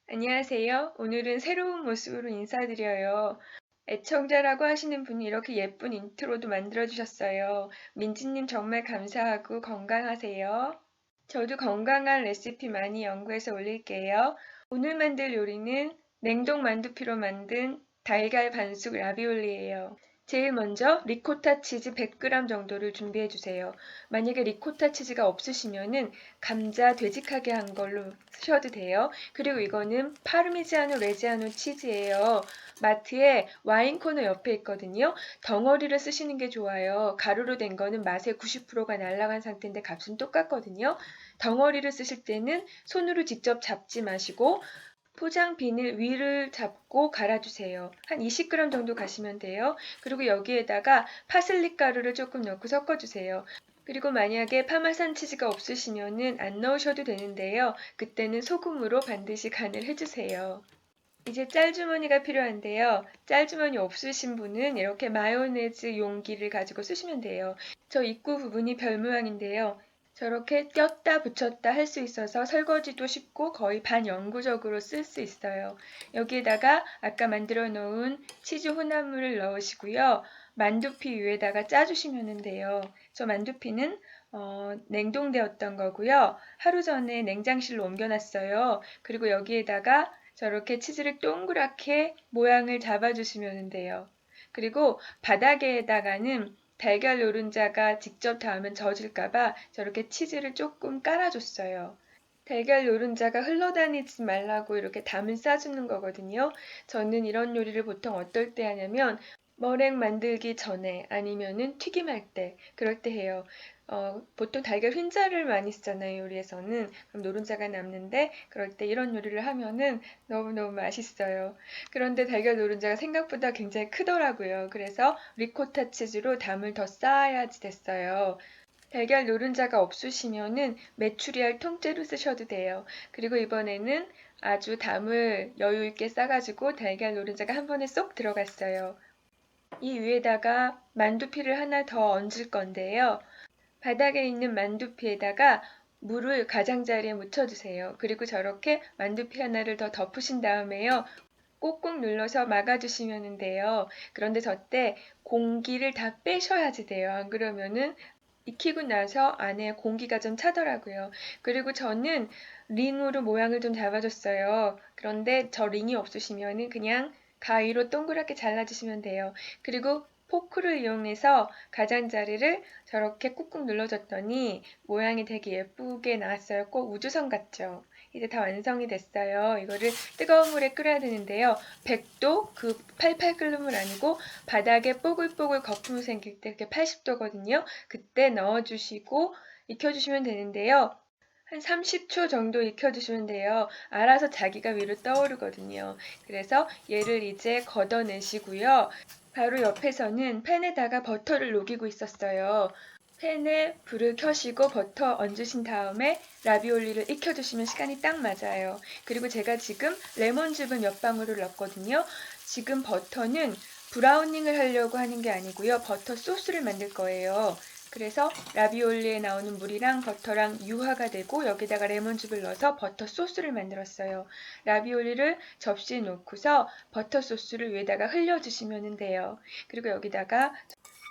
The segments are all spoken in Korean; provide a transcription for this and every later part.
안녕하세요. 오늘은 새로운 모습으로 인사드려요. 애청자라고 하시는 분이 이렇게 예쁜 인트로도 만들어주셨어요. 민지님 정말 감사하고 건강하세요. 저도 건강한 레시피 많이 연구해서 올릴게요. 오늘 만들 요리는 냉동 만두피로 만든 달걀 반숙 라비올리예요. 제일 먼저 리코타 치즈 100g 정도를 준비해 주세요. 만약에 리코타 치즈가 없으시면은 감자 되직하게 한 걸로 쓰셔도 돼요. 그리고 이거는 파르미지아노 레지아노 치즈예요. 마트에 와인 코너 옆에 있거든요. 덩어리를 쓰시는 게 좋아요. 가루로 된 거는 맛의 90%가 날아간 상태인데 값은 똑같거든요. 덩어리를 쓰실 때는 손으로 직접 잡지 마시고 포장 비닐 위를 잡고 갈아주세요. 한 20g 정도 가시면 돼요. 그리고 여기에다가 파슬리 가루를 조금 넣고 섞어주세요. 그리고 만약에 파마산 치즈가 없으시면은 안 넣으셔도 되는데요. 그때는 소금으로 반드시 간을 해주세요. 이제 짤주머니가 필요한데요. 짤주머니 없으신 분은 이렇게 마요네즈 용기를 가지고 쓰시면 돼요. 저 입구 부분이 별 모양인데요. 저렇게 꼈다 붙였다 할 수 있어서 설거지도 쉽고 거의 반영구적으로 쓸 수 있어요. 여기에다가 아까 만들어 놓은 치즈 혼합물을 넣으시고요. 만두피 위에다가 짜주시면 돼요. 저 만두피는 냉동되었던 거고요. 하루 전에 냉장실로 옮겨놨어요. 그리고 여기에다가 저렇게 치즈를 동그랗게 모양을 잡아주시면 돼요. 그리고 바닥에다가는 달걀 노른자가 직접 닿으면 젖을까봐 저렇게 치즈를 조금 깔아줬어요. 달걀 노른자가 흘러다니지 말라고 이렇게 담을 싸주는 거거든요. 저는 이런 요리를 보통 어떨 때 하냐면 머랭 만들기 전에 아니면은 튀김할 때 그럴 때 해요. 보통 달걀 흰자를 많이 쓰잖아요, 요리에서는. 그럼 노른자가 남는데 그럴 때 이런 요리를 하면은 너무너무 맛있어요. 그런데 달걀 노른자가 생각보다 굉장히 크더라고요. 그래서 리코타 치즈로 담을 더 쌓아야지 됐어요. 달걀 노른자가 없으시면은 메추리알 통째로 쓰셔도 돼요. 그리고 이번에는 아주 담을 여유 있게 싸가지고 달걀 노른자가 한 번에 쏙 들어갔어요. 이 위에다가 만두피를 하나 더 얹을 건데요. 바닥에 있는 만두피에다가 물을 가장자리에 묻혀주세요. 그리고 저렇게 만두피 하나를 더 덮으신 다음에요. 꾹꾹 눌러서 막아주시면 돼요. 그런데 저때 공기를 다 빼셔야지 돼요. 안 그러면은 익히고 나서 안에 공기가 좀 차더라고요. 그리고 저는 링으로 모양을 좀 잡아줬어요. 그런데 저 링이 없으시면은 그냥 가위로 동그랗게 잘라주시면 돼요. 그리고 포크를 이용해서 가장자리를 저렇게 꾹꾹 눌러줬더니 모양이 되게 예쁘게 나왔어요. 꼭 우주선 같죠? 이제 다 완성이 됐어요. 이거를 뜨거운 물에 끓여야 되는데요. 100도 그 팔팔 끓는 물 아니고 바닥에 뽀글뽀글 거품이 생길 때 그게 80도거든요. 그때 넣어주시고 익혀주시면 되는데요. 한 30초 정도 익혀주시면 돼요. 알아서 자기가 위로 떠오르거든요. 그래서 얘를 이제 걷어내시고요. 바로 옆에서는 팬에다가 버터를 녹이고 있었어요. 팬에 불을 켜시고 버터 얹으신 다음에 라비올리를 익혀주시면 시간이 딱 맞아요. 그리고 제가 지금 레몬즙을 몇 방울을 넣었거든요. 지금 버터는 브라우닝을 하려고 하는 게 아니고요. 버터 소스를 만들 거예요. 그래서 라비올리에 나오는 물이랑 버터랑 유화가 되고 여기다가 레몬즙을 넣어서 버터 소스를 만들었어요. 라비올리를 접시에 놓고서 버터 소스를 위에다가 흘려주시면 돼요. 그리고 여기다가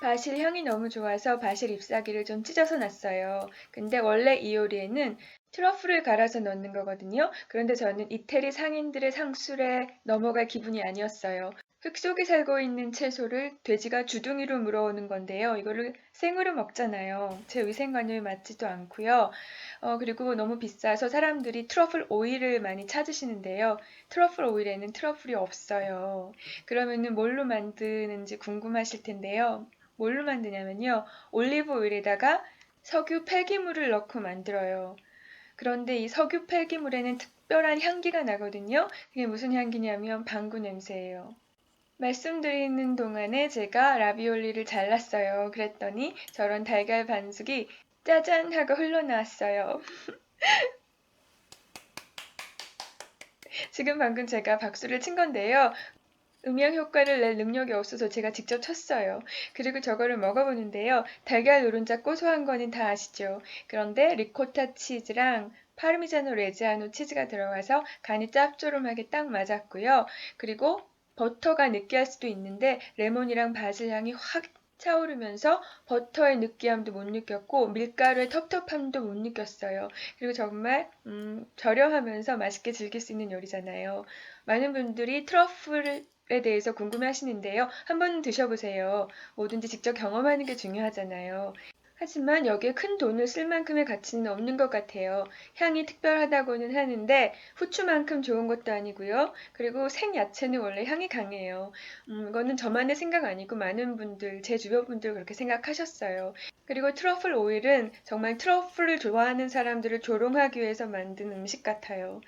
바실 향이 너무 좋아서 바실 잎사귀를 좀 찢어서 놨어요. 근데 원래 이 요리에는 트러플을 갈아서 넣는 거거든요. 그런데 저는 이태리 상인들의 상술에 넘어갈 기분이 아니었어요. 흙 속에 살고 있는 채소를 돼지가 주둥이로 물어오는 건데요. 이거를 생으로 먹잖아요. 제 위생관념에 맞지도 않고요. 그리고 너무 비싸서 사람들이 트러플 오일을 많이 찾으시는데요. 트러플 오일에는 트러플이 없어요. 그러면은 뭘로 만드는지 궁금하실 텐데요. 뭘로 만드냐면요. 올리브 오일에다가 석유 폐기물을 넣고 만들어요. 그런데 이 석유 폐기물에는 특별한 향기가 나거든요. 그게 무슨 향기냐면 방구 냄새예요. 말씀드리는 동안에 제가 라비올리를 잘랐어요. 그랬더니 저런 달걀 반숙이 짜잔 하고 흘러나왔어요. 지금 방금 제가 박수를 친 건데요. 음향 효과를 낼 능력이 없어서 제가 직접 쳤어요. 그리고 저거를 먹어보는데요. 달걀 노른자 고소한 거는 다 아시죠? 그런데 리코타 치즈랑 파르미자노 레지아노 치즈가 들어가서 간이 짭조름하게 딱 맞았고요. 그리고 버터가 느끼할 수도 있는데 레몬이랑 바질 향이 확 차오르면서 버터의 느끼함도 못 느꼈고 밀가루의 텁텁함도 못 느꼈어요. 그리고 정말 저렴하면서 맛있게 즐길 수 있는 요리잖아요. 많은 분들이 트러플에 대해서 궁금해 하시는데요. 한번 드셔보세요. 뭐든지 직접 경험하는 게 중요하잖아요. 하지만 여기에 큰 돈을 쓸 만큼의 가치는 없는 것 같아요. 향이 특별하다고는 하는데 후추만큼 좋은 것도 아니고요. 그리고 생야채는 원래 향이 강해요. 이거는 저만의 생각 아니고 많은 분들, 제 주변 분들 그렇게 생각하셨어요. 그리고 트러플 오일은 정말 트러플을 좋아하는 사람들을 조롱하기 위해서 만든 음식 같아요.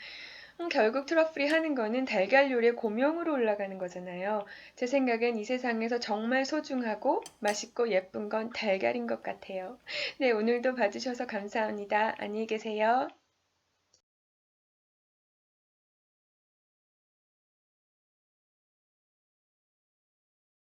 결국 트러플이 하는 거는 달걀 요리의 고명으로 올라가는 거잖아요. 제 생각엔 이 세상에서 정말 소중하고 맛있고 예쁜 건 달걀인 것 같아요. 네, 오늘도 봐주셔서 감사합니다. 안녕히 계세요.